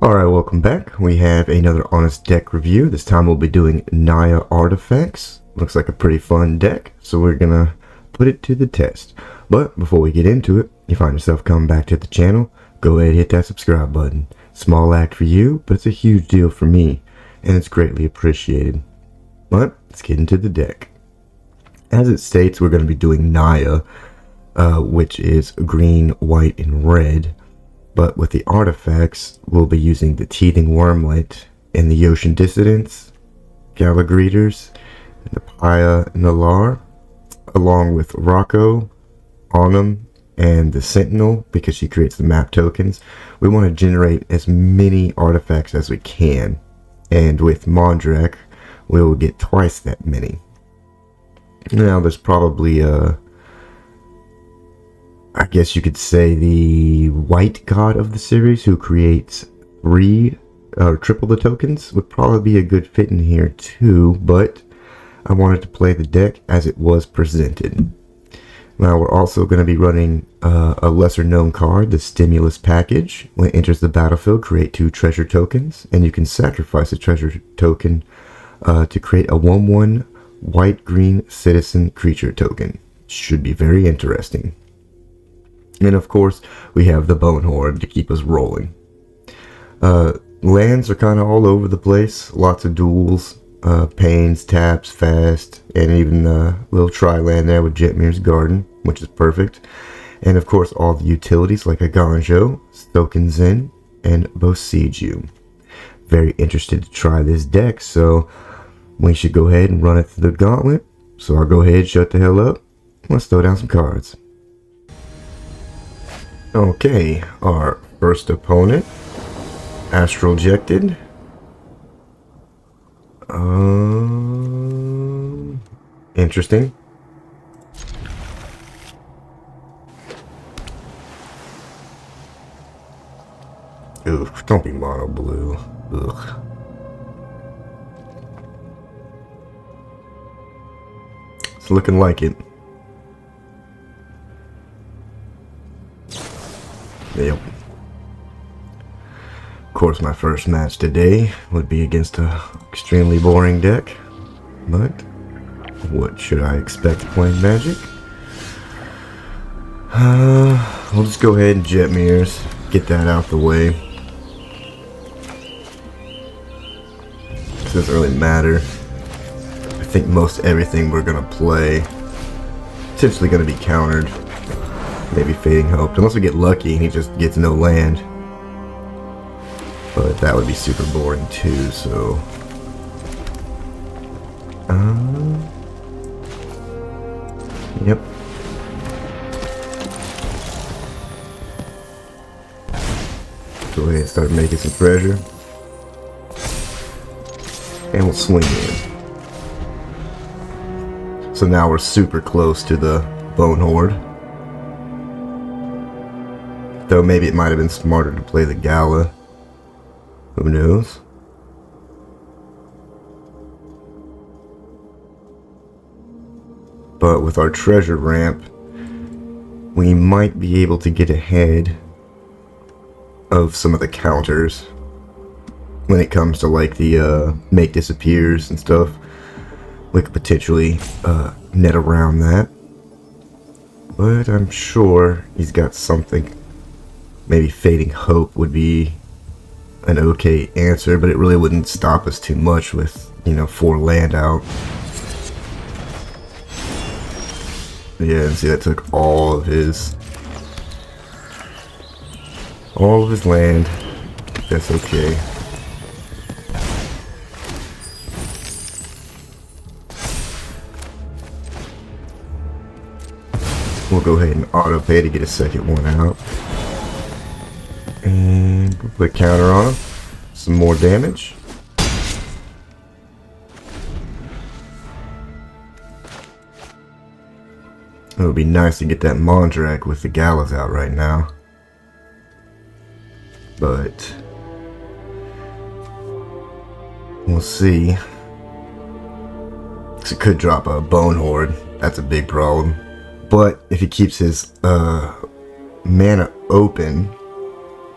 Alright, welcome back. We have another honest deck review. This time we'll be doing Naya Artifacts. Looks like a pretty fun deck, so we're gonna put it to the test. But before we get into it, you find yourself coming back to the channel, go ahead and hit that subscribe button. Small act for you, but it's a huge deal for me, and it's greatly appreciated. But let's get into the deck. As it states, we're going to be doing Naya, which is green, white, and red. But with the artifacts, we'll be using the Teething Wormlet and the Ocean Dissidents, Gala Greeters, and the Paya Nalar, along with Rocco, Onum, and the Sentinel, because she creates the map tokens. We want to generate as many artifacts as we can, and with Mondrak, we will get twice that many. Now, there's probably I guess you could say the white god of the series who creates triple the tokens would probably be a good fit in here too, but I wanted to play the deck as it was presented. Now we're also going to be running a lesser known card, the Stimulus Package. When it enters the battlefield, create 2 treasure tokens, and you can sacrifice a treasure token to create a 1/1 white-green citizen creature token. Should be very interesting. And of course, we have the Bone Horde to keep us rolling. Lands are kind of all over the place. Lots of duels, pains, taps, fast, and even a little tri-land there with Jetmir's Garden, which is perfect. And of course, all the utilities like a Ganjo, Stoken Zen, and Boseiju. Very interested to try this deck, so we should go ahead and run it through the gauntlet. So I'll go ahead, shut the hell up. Let's throw down some cards. Okay, our first opponent, Astral Ejected. Interesting. Oof, don't be mono blue. Ugh. It's looking like it. Yep. Of course, my first match today would be against a extremely boring deck, but what should I expect playing Magic? We'll just go ahead and Jetmir's, get that out the way. It doesn't really matter. I think most everything we're gonna play essentially gonna be countered. Maybe Fading Hope, unless we get lucky and he just gets no land. But that would be super boring too, so... Yep. Go ahead and start making some pressure. And we'll swing in. So now we're super close to the Bone Horde. Though maybe it might have been smarter to play the Gala. Who knows? But with our treasure ramp, we might be able to get ahead of some of the counters when it comes to like the make disappears and stuff. We could potentially net around that. But I'm sure he's got something. Maybe Fading Hope would be an okay answer, but it really wouldn't stop us too much with, 4 land out. Yeah, and see, that took all of his land. That's okay. We'll go ahead and auto pay to get a second one out. And we'll put a counter on him. Some more damage. It would be nice to get that Mondrak with the Galas out right now. But we'll see. Because it could drop a Bone Horde. That's a big problem. But if he keeps his mana open,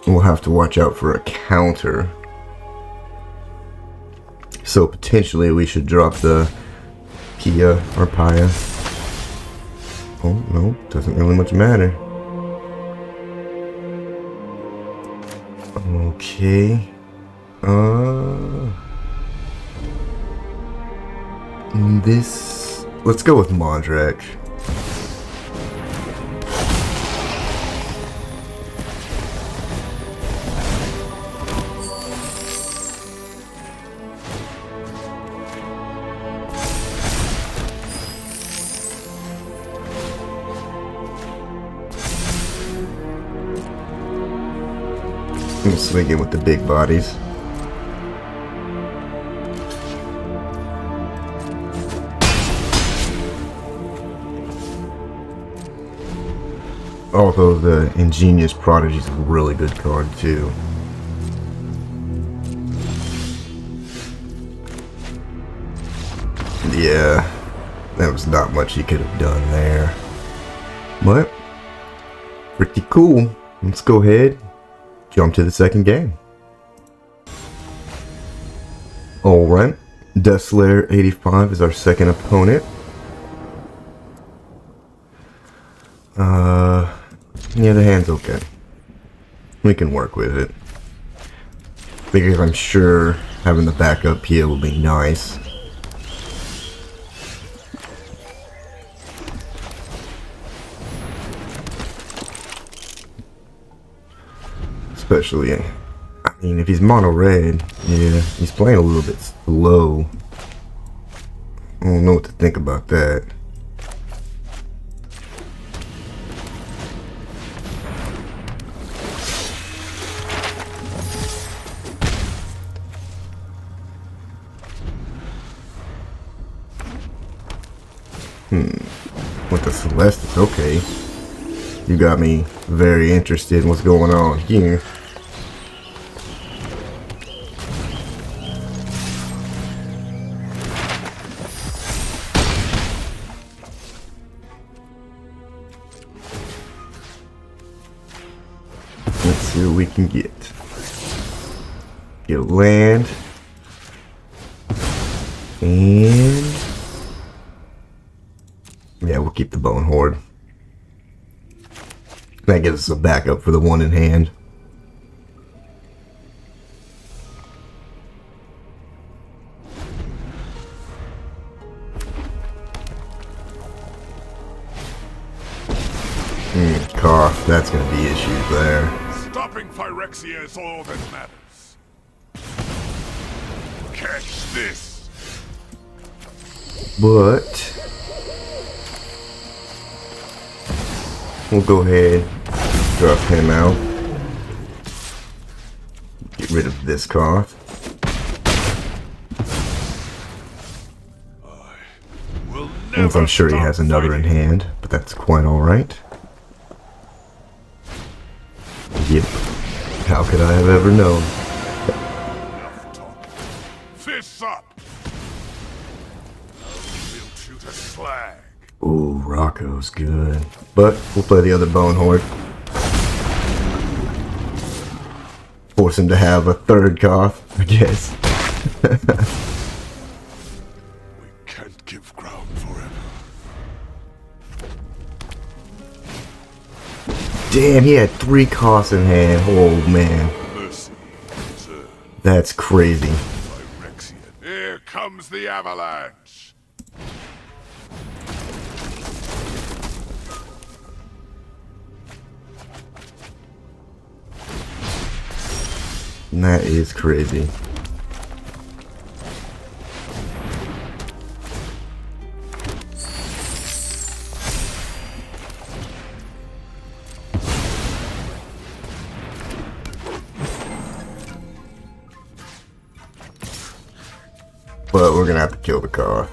we'll have to watch out for a counter. So potentially we should drop the Pia or Paya. Oh no, doesn't really much matter. Okay. Let's go with Mondrak. I'm swinging with the big bodies. Although the Ingenious Prodigy is a really good card too. Yeah, that was not much he could have done there. But, pretty cool. Let's go ahead, jump to the second game. Alright, Deathslayer 85 is our second opponent. Yeah, the hand's okay. We can work with it. Because I'm sure having the backup here will be nice. Especially, I mean, if he's mono red, yeah, he's playing a little bit slow. I don't know what to think about that. With the Celestis, okay. You got me very interested in what's going on here. Let's see what we can get. Get a land. And yeah, we'll keep the Bone Horde. That gives us a backup for the one in hand. Cough, that's gonna be issues there. Stopping Phyrexia is all that matters. Catch this! But we'll go ahead, drop him out. Get rid of this cough. Since I'm sure he has another in hand, but that's quite alright. Yep. How could I have ever known? Fists up! I'll build you to slag. Ooh, Rocco's good. But we'll play the other Bone Horde. Force him to have a third cough, I guess. We can't give ground forever. Damn, he had 3 coughs in hand. Oh man. Mercy, sir. That's crazy. Phyrexia. Here comes the avalanche. That is crazy. But we're gonna have to kill the car.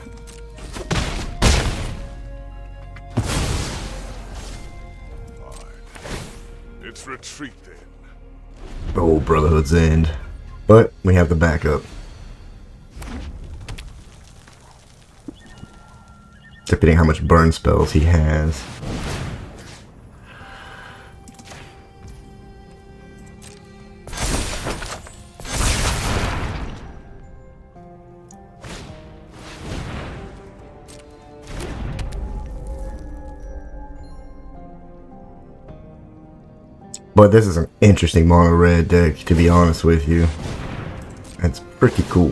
It's retreat then. Oh, Brotherhood's End. But we have the backup. Depending how much burn spells he has. But this is an interesting mono red deck, to be honest with you. It's pretty cool.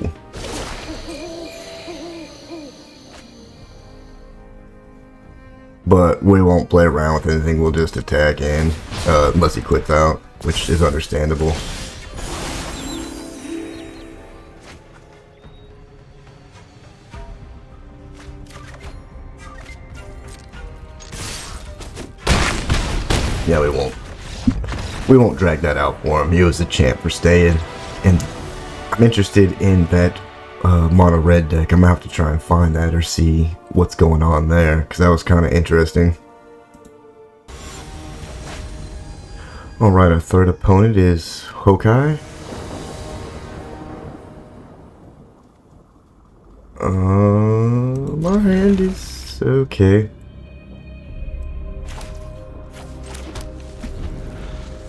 But we won't play around with anything, we'll just attack in, unless he quits out, which is understandable. Yeah, we won't drag that out for him. He was the champ for staying, and I'm interested in that mono red deck. I'm gonna have to try and find that or see what's going on there, because that was kind of interesting. Alright, our third opponent is Hokai. My hand is okay.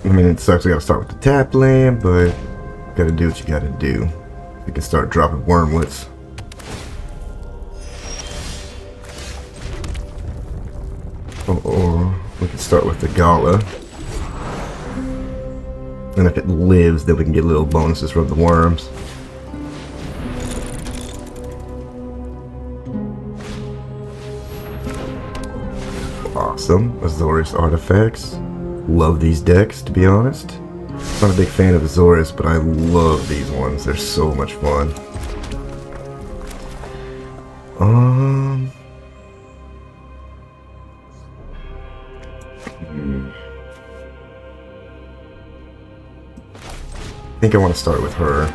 I mean, it sucks we gotta start with the tap land, but gotta do what you gotta do. We can start dropping wormlets. Or we can start with the Gala. And if it lives, then we can get little bonuses from the worms. Awesome. Azorius Artifacts. Love these decks, to be honest. Not a big fan of Azorius, but I love these ones. They're so much fun. I think I want to start with her.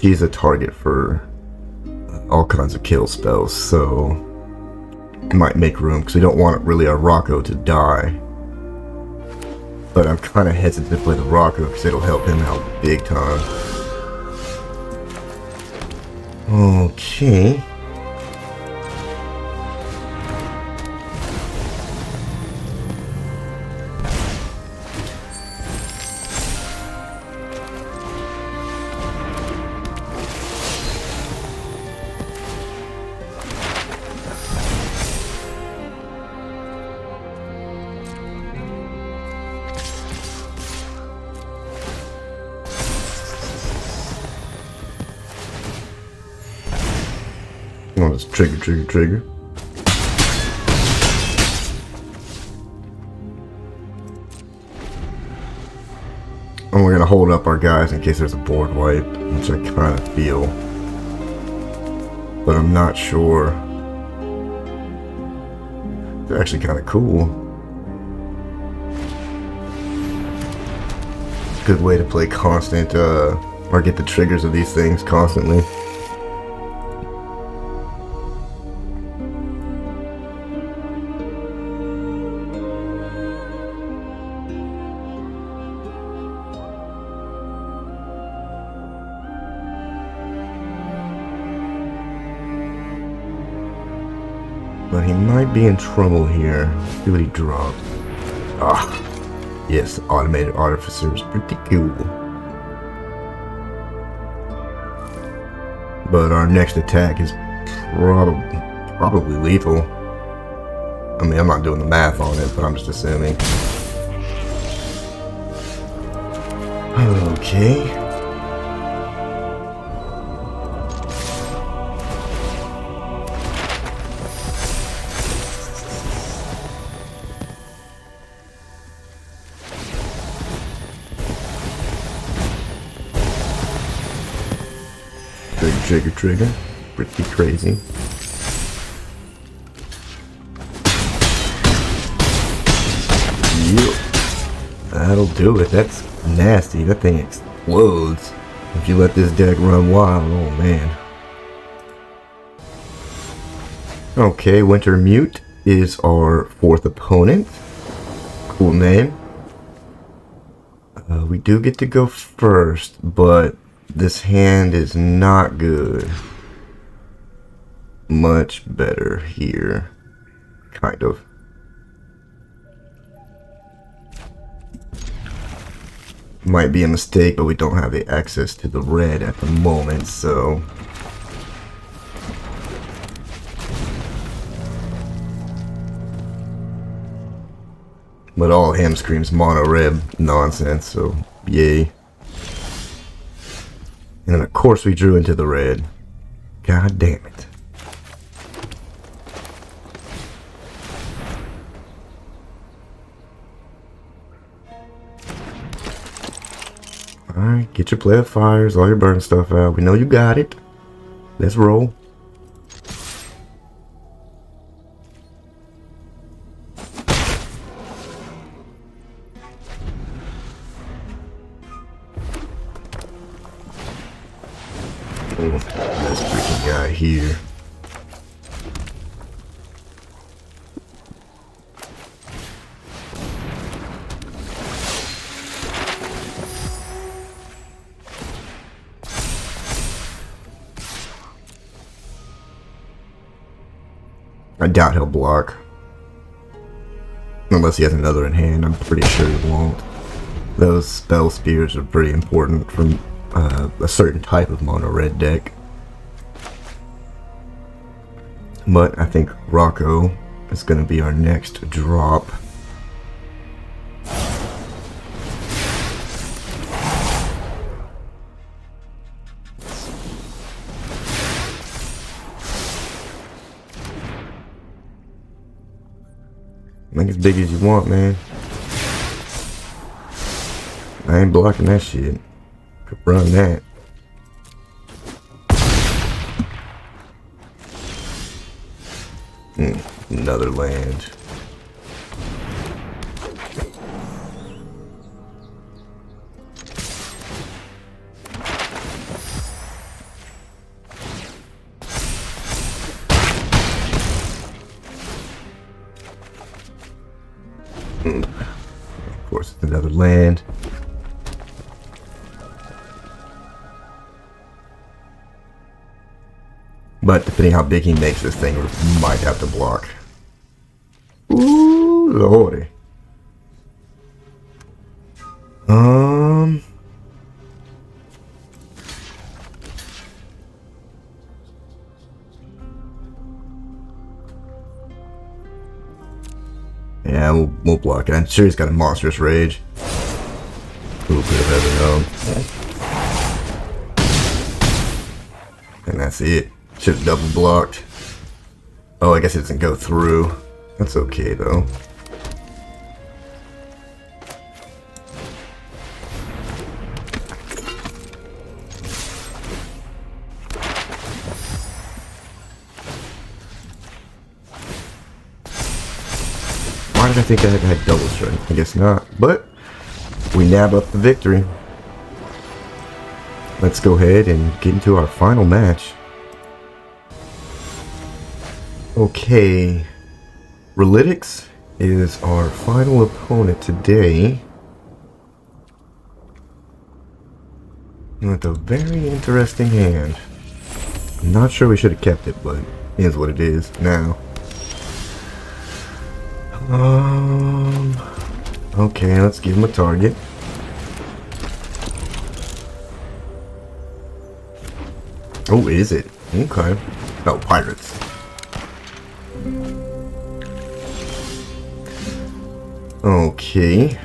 She's a target for all kinds of kill spells, so it might make room because we don't want really our Rocco to die. But I'm kind of hesitant to play the Rocco because it'll help him out big time. Okay. I'll just trigger. And we're gonna hold up our guys in case there's a board wipe, which I kind of feel. But I'm not sure. They're actually kind of cool. Good way to play constant, or get the triggers of these things constantly. But he might be in trouble here. Let's see what he dropped. Ah, yes, automated artificer is pretty cool. But our next attack is probably lethal. I mean, I'm not doing the math on it, but I'm just assuming. Okay. Trigger. Pretty crazy. Yep. That'll do it. That's nasty. That thing explodes if you let this deck run wild. Oh man. Okay, Winter Mute is our fourth opponent. Cool name. We do get to go first, but this hand is not good. Much better here. Kind of. Might be a mistake, but we don't have the access to the red at the moment, so... But all him screams mono red nonsense, so yay. And then of course we drew into the red. God damn it. Alright, get your play of fires, all your burn stuff out. We know you got it. Let's roll. Oh, this freaking guy here. I doubt he'll block. Unless he has another in hand, I'm pretty sure he won't. Those spell spears are pretty important from a certain type of mono red deck. But I think Rocco is going to be our next drop. Make as big as you want, man. I ain't blocking that shit. Could run that. Another land. Of course, it's another land. But depending how big he makes this thing, we might have to block. Ooh, lordy. Yeah, we'll block it. I'm sure he's got a monstrous rage. Who could have ever known? And that's it. Should have double blocked. Oh, I guess it doesn't go through. That's okay though. Why did I think I had double strength? I guess not. But we nab up the victory. Let's go ahead and get into our final match. Okay, Relitics is our final opponent today. With a very interesting hand. I'm not sure we should have kept it, but it is what it is now. Okay, let's give him a target. Oh, is it? Okay. Oh, pirates. Okay.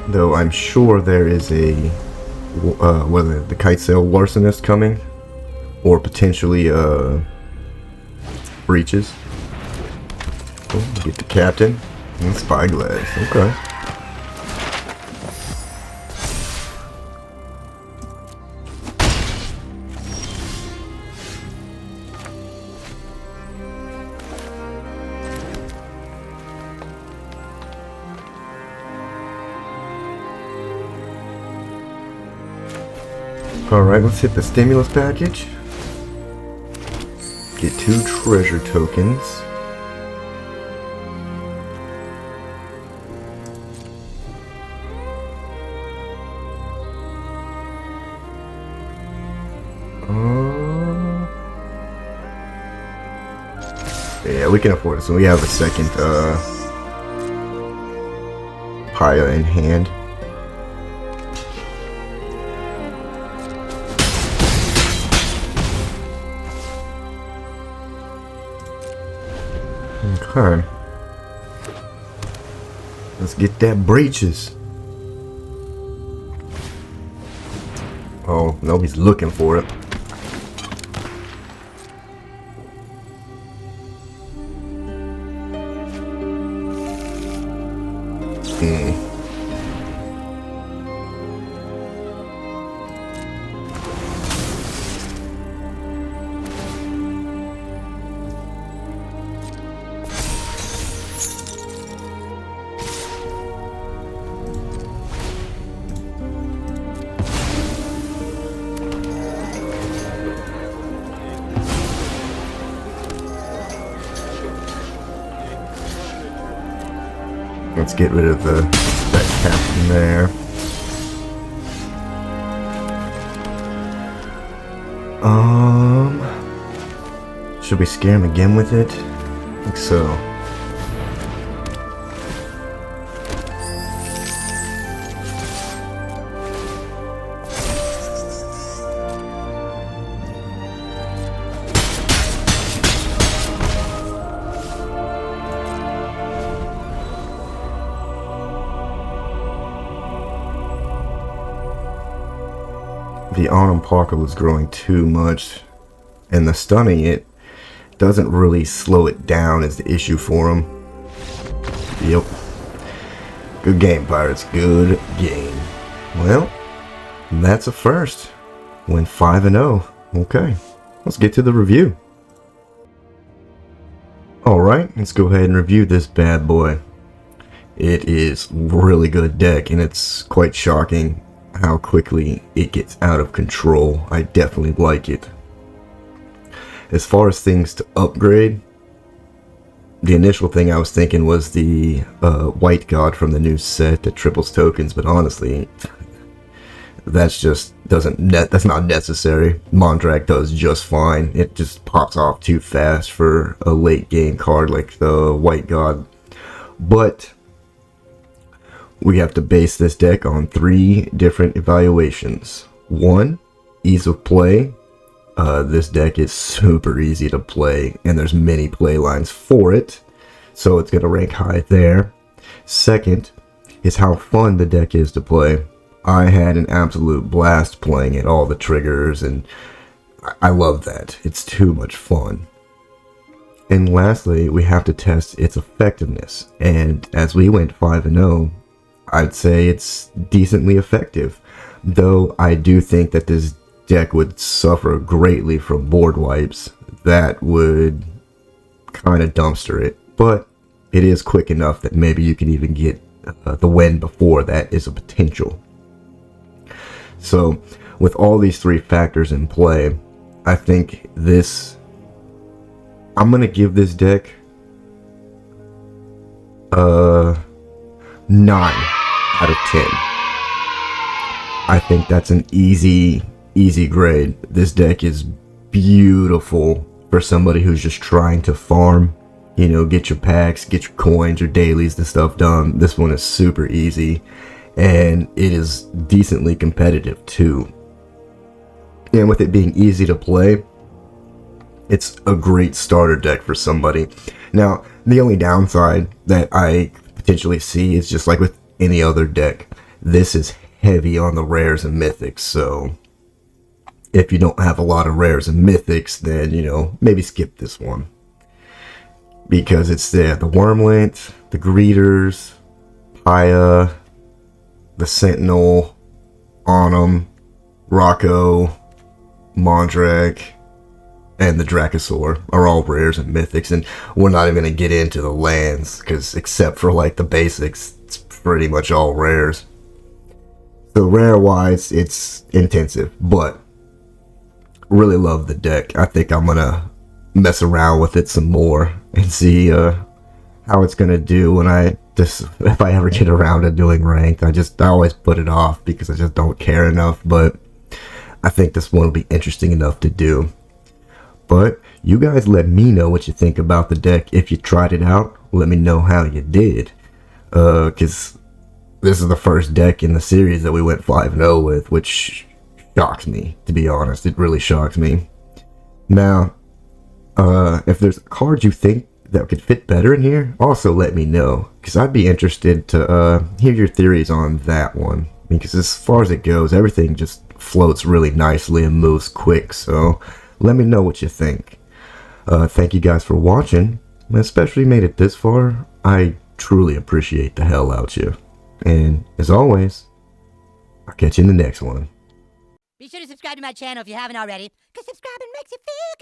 Though I'm sure there is a whether the kite sail larcenist coming, or potentially breaches. Oh, get the captain and spyglass. Okay. Alright, let's hit the stimulus package. Get 2 treasure tokens. Yeah, we can afford it. So we have a second Paya in hand. Okay. Let's get that breaches. Oh, nobody's looking for it. Let's get rid of that captain there. Should we scare him again with it? I think so. The Autumn Parkle is growing too much, and the stunning it doesn't really slow it down is the issue for him. Yep. Good game, Pirates. Good game. Well, that's a first. Went 5-0. Okay, let's get to the review. Alright, let's go ahead and review this bad boy. It is really good deck, and it's quite shocking how quickly it gets out of control. I definitely like it. As far as things to upgrade, the initial thing I was thinking was the White God from the new set that triples tokens, but honestly, that's not necessary. Mondrak does just fine. It just pops off too fast for a late game card like the White God. But we have to base this deck on 3 different evaluations. 1, ease of play. This deck is super easy to play, and there's many play lines for it, so it's going to rank high there. Second is how fun the deck is to play. I had an absolute blast playing it, all the triggers, and I love that. It's too much fun. And lastly, we have to test its effectiveness, and as we went 5-0, I'd say it's decently effective, though I do think that this deck would suffer greatly from board wipes that would kind of dumpster it, but it is quick enough that maybe you can even get the win before that is a potential. So with all these 3 factors in play, I think I'm gonna give this deck 9 out of 10. I think that's an easy grade. This deck is beautiful for somebody who's just trying to farm, you know, get your packs, get your coins, your dailies, the stuff done. This one is super easy, and it is decently competitive too. And with it being easy to play, it's a great starter deck for somebody. Now, the only downside that I potentially see is just like with any other deck, this is heavy on the rares and mythics, so if you don't have a lot of rares and mythics, then, you know, maybe skip this one. Because it's the Wyrmlint, the Greeters, Paya, the Sentinel, Autumn, Rocco, Mondrak, and the Dracosaur are all rares and mythics, and we're not even going to get into the lands, because except for like the basics, it's pretty much all rares. So rare wise, it's intensive, but really love the deck. I think I'm gonna mess around with it some more and see how it's gonna do when if I ever get around to doing ranked. I always put it off because I just don't care enough, but I think this one will be interesting enough to do. But you guys let me know what you think about the deck. If you tried it out, let me know how you did. Because this is the first deck in the series that we went 5-0 with, which shocks me, to be honest. It really shocks me. Now, if there's cards you think that could fit better in here, also let me know, because I'd be interested to hear your theories on that one. Because as far as it goes, everything just floats really nicely and moves quick, so let me know what you think. Thank you guys for watching, and especially made it this far. I truly appreciate the hell out you. And as always, I'll catch you in the next one. Be sure to subscribe to my channel if you haven't already, because subscribing makes you feel good.